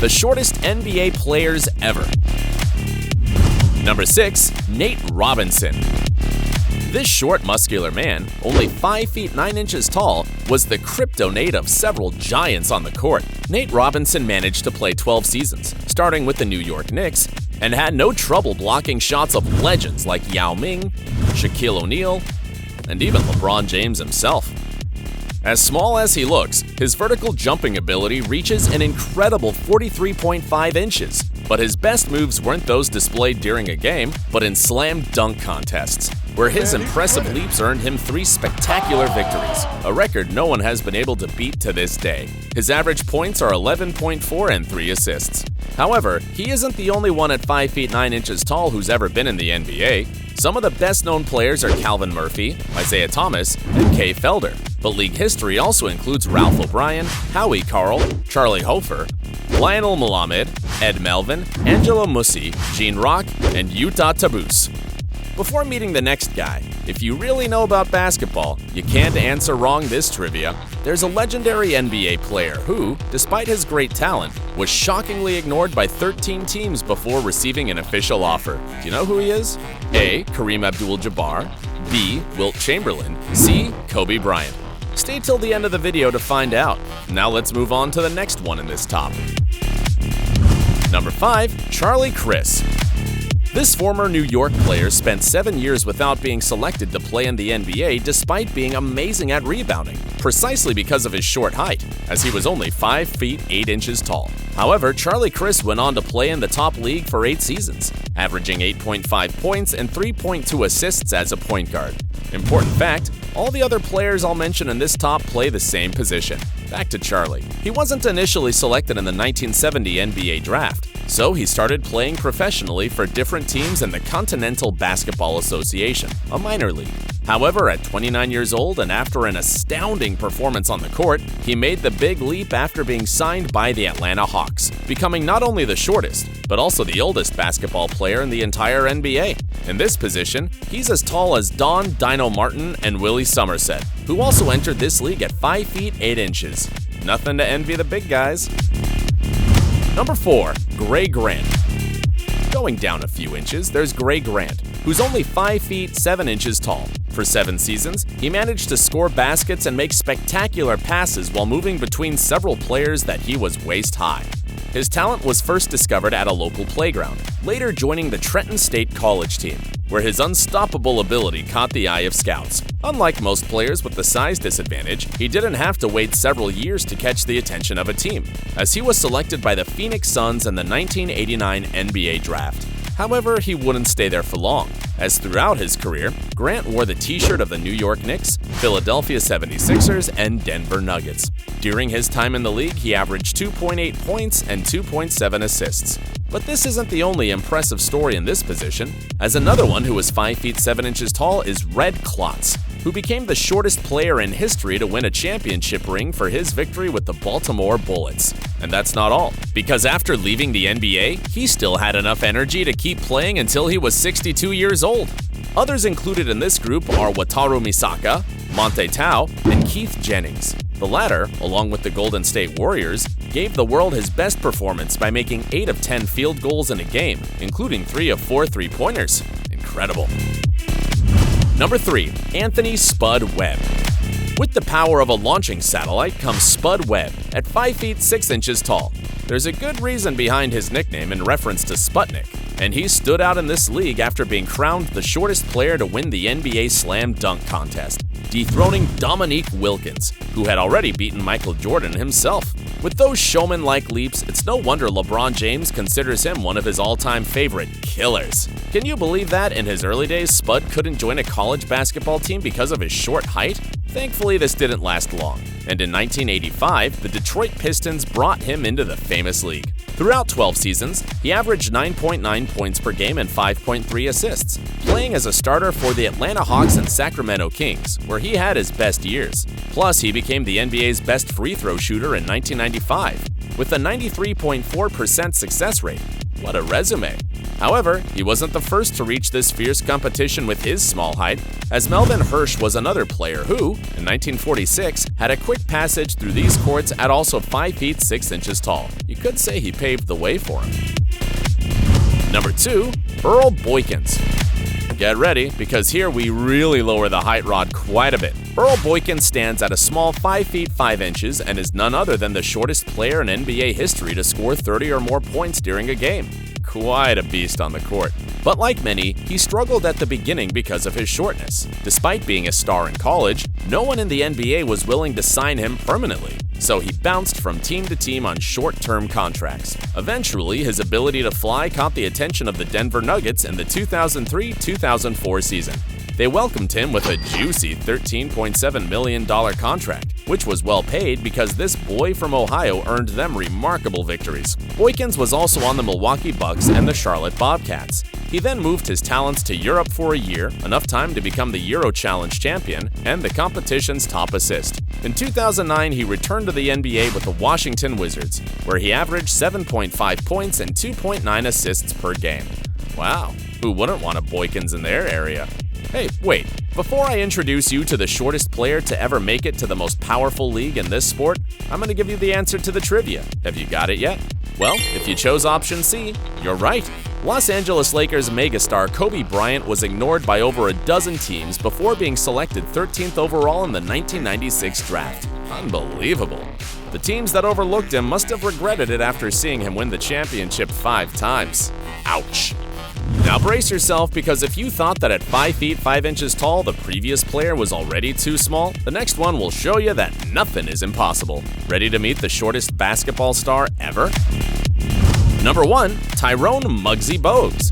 the shortest NBA players ever. Number 6. Nate Robinson. This short, muscular man, only 5 feet 9 inches tall, was the kryptonite of several giants on the court. Nate Robinson managed to play 12 seasons, starting with the New York Knicks, and had no trouble blocking shots of legends like Yao Ming, Shaquille O'Neal, and even LeBron James himself. As small as he looks, his vertical jumping ability reaches an incredible 43.5 inches, but his best moves weren't those displayed during a game, but in slam dunk contests, where his impressive leaps earned him 3 spectacular victories, a record no one has been able to beat to this day. His average points are 11.4 and 3 assists. However, he isn't the only one at 5 feet 9 inches tall who's ever been in the NBA. Some of the best-known players are Calvin Murphy, Isaiah Thomas, and Kay Felder. But league history also includes Ralph O'Brien, Howie Carl, Charlie Hoefer, Lionel Malamed, Ed Melvin, Angelo Musi, Gene Rock, and Yuta Tabuse. Before meeting the next guy, if you really know about basketball, you can't answer wrong this trivia. There's a legendary NBA player who, despite his great talent, was shockingly ignored by 13 teams before receiving an official offer. Do you know who he is? A. Kareem Abdul-Jabbar, B. Wilt Chamberlain, C. Kobe Bryant. Stay till the end of the video to find out. Now let's move on to the next one in this top. Number 5. Charlie Criss. This former New York player spent 7 years without being selected to play in the NBA despite being amazing at rebounding, precisely because of his short height, as he was only 5 feet 8 inches tall. However, Charlie Criss went on to play in the top league for 8 seasons, averaging 8.5 points and 3.2 assists as a point guard. Important fact, all the other players I'll mention in this top play the same position. Back to Charlie. He wasn't initially selected in the 1970 NBA draft, so he started playing professionally for different teams in the Continental Basketball Association, a minor league. However, at 29 years old and after an astounding performance on the court, he made the big leap after being signed by the Atlanta Hawks, becoming not only the shortest, but also the oldest basketball player in the entire NBA. In this position, he's as tall as Don Dino Martin and Willie Somerset, who also entered this league at 5 feet 8 inches. Nothing to envy the big guys. Number 4. Gray Grant. Going down a few inches, there's Gray Grant, who's only 5 feet 7 inches tall. For 7 seasons, he managed to score baskets and make spectacular passes while moving between several players that he was waist high. His talent was first discovered at a local playground, later joining the Trenton State College team, where his unstoppable ability caught the eye of scouts. Unlike most players with the size disadvantage, he didn't have to wait several years to catch the attention of a team, as he was selected by the Phoenix Suns in the 1989 NBA draft. However, he wouldn't stay there for long, as throughout his career, Grant wore the t-shirt of the New York Knicks, Philadelphia 76ers, and Denver Nuggets. During his time in the league, he averaged 2.8 points and 2.7 assists. But this isn't the only impressive story in this position, as another one who is 5 feet 7 inches tall is Red Klotz, who became the shortest player in history to win a championship ring for his victory with the Baltimore Bullets. And that's not all, because after leaving the NBA, he still had enough energy to keep playing until he was 62 years old. Others included in this group are Wataru Misaka, Monte Towe, and Keith Jennings. The latter, along with the Golden State Warriors, gave the world his best performance by making 8 of 10 field goals in a game, including 3 of 4 three-pointers. Incredible. Number 3. Anthony Spud Webb. With the power of a launching satellite comes Spud Webb, at 5 feet 6 inches tall. There's a good reason behind his nickname in reference to Sputnik, and he stood out in this league after being crowned the shortest player to win the NBA Slam Dunk Contest, dethroning Dominique Wilkins, who had already beaten Michael Jordan himself. With those showman-like leaps, it's no wonder LeBron James considers him one of his all-time favorite killers. Can you believe that in his early days, Spud couldn't join a college basketball team because of his short height? Thankfully, this didn't last long, and in 1985, the Detroit Pistons brought him into the famous league. Throughout 12 seasons, he averaged 9.9 points per game and 5.3 assists, playing as a starter for the Atlanta Hawks and Sacramento Kings, where he had his best years. Plus, he became the NBA's best free throw shooter in 1995. with a 93.4% success rate. What a resume! However, he wasn't the first to reach this fierce competition with his small height, as Melvin Hirsch was another player who, in 1946, had a quick passage through these courts at also 5 feet 6 inches tall. You could say he paved the way for him. Number 2. Earl Boykins. Get ready, because here we really lower the height rod quite a bit. Earl Boykins stands at a small 5 feet 5 inches and is none other than the shortest player in NBA history to score 30 or more points during a game. Quite a beast on the court. But like many, he struggled at the beginning because of his shortness. Despite being a star in college, no one in the NBA was willing to sign him permanently, so he bounced from team to team on short-term contracts. Eventually, his ability to fly caught the attention of the Denver Nuggets in the 2003-2004 season. They welcomed him with a juicy $13.7 million contract, which was well paid because this boy from Ohio earned them remarkable victories. Boykins was also on the Milwaukee Bucks and the Charlotte Bobcats. He then moved his talents to Europe for a year, enough time to become the Euro Challenge champion and the competition's top assist. In 2009, he returned to the NBA with the Washington Wizards, where he averaged 7.5 points and 2.9 assists per game. Wow, who wouldn't want a Boykins in their area? Hey, wait, before I introduce you to the shortest player to ever make it to the most powerful league in this sport, I'm going to give you the answer to the trivia. Have you got it yet? Well, if you chose option C, you're right. Los Angeles Lakers megastar Kobe Bryant was ignored by over a dozen teams before being selected 13th overall in the 1996 draft. Unbelievable. The teams that overlooked him must have regretted it after seeing him win the championship 5 times. Ouch. Now brace yourself, because if you thought that at 5 feet 5 inches tall the previous player was already too small, the next one will show you that nothing is impossible. Ready to meet the shortest basketball star ever? Number 1. Tyrone Muggsy Bogues.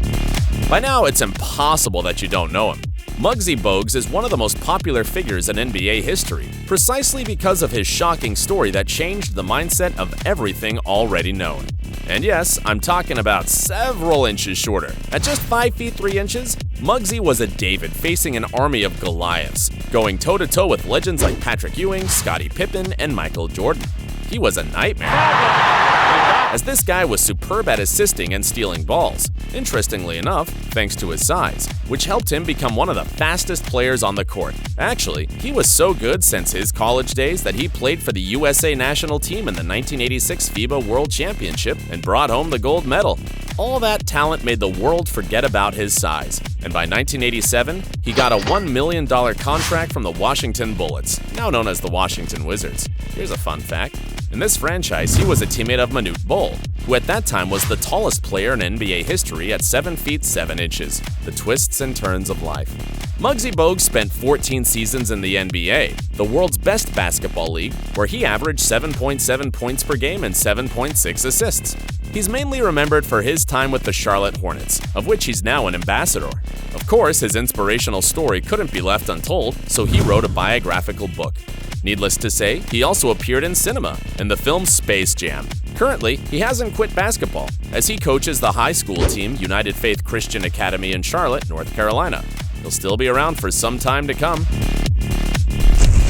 By now, it's impossible that you don't know him. Muggsy Bogues is one of the most popular figures in NBA history, precisely because of his shocking story that changed the mindset of everything already known. And yes, I'm talking about several inches shorter. At just 5 feet 3 inches, Muggsy was a David facing an army of Goliaths, going toe-to-toe with legends like Patrick Ewing, Scottie Pippen, and Michael Jordan. He was a nightmare, as this guy was superb at assisting and stealing balls. Interestingly enough, thanks to his size, which helped him become one of the fastest players on the court. Actually, he was so good since his college days that he played for the USA national team in the 1986 FIBA World Championship and brought home the gold medal. All that talent made the world forget about his size, and by 1987, he got a $1 million contract from the Washington Bullets, now known as the Washington Wizards. Here's a fun fact. In this franchise, he was a teammate of Manute Bol, who at that time was the tallest player in NBA history at 7 feet 7 inches. The twists and turns of life. Muggsy Bogues spent 14 seasons in the NBA, the world's best basketball league, where he averaged 7.7 points per game and 7.6 assists. He's mainly remembered for his time with the Charlotte Hornets, of which he's now an ambassador. Of course, his inspirational story couldn't be left untold, so he wrote a biographical book. Needless to say, he also appeared in cinema, in the film Space Jam. Currently, he hasn't quit basketball, as he coaches the high school team United Faith Christian Academy in Charlotte, North Carolina. He'll still be around for some time to come.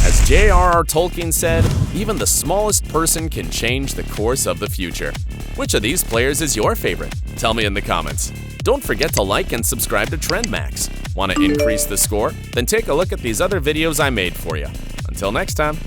As J.R.R. Tolkien said, even the smallest person can change the course of the future. Which of these players is your favorite? Tell me in the comments. Don't forget to like and subscribe to TrendMax. Want to increase the score? Then take a look at these other videos I made for you. Until next time.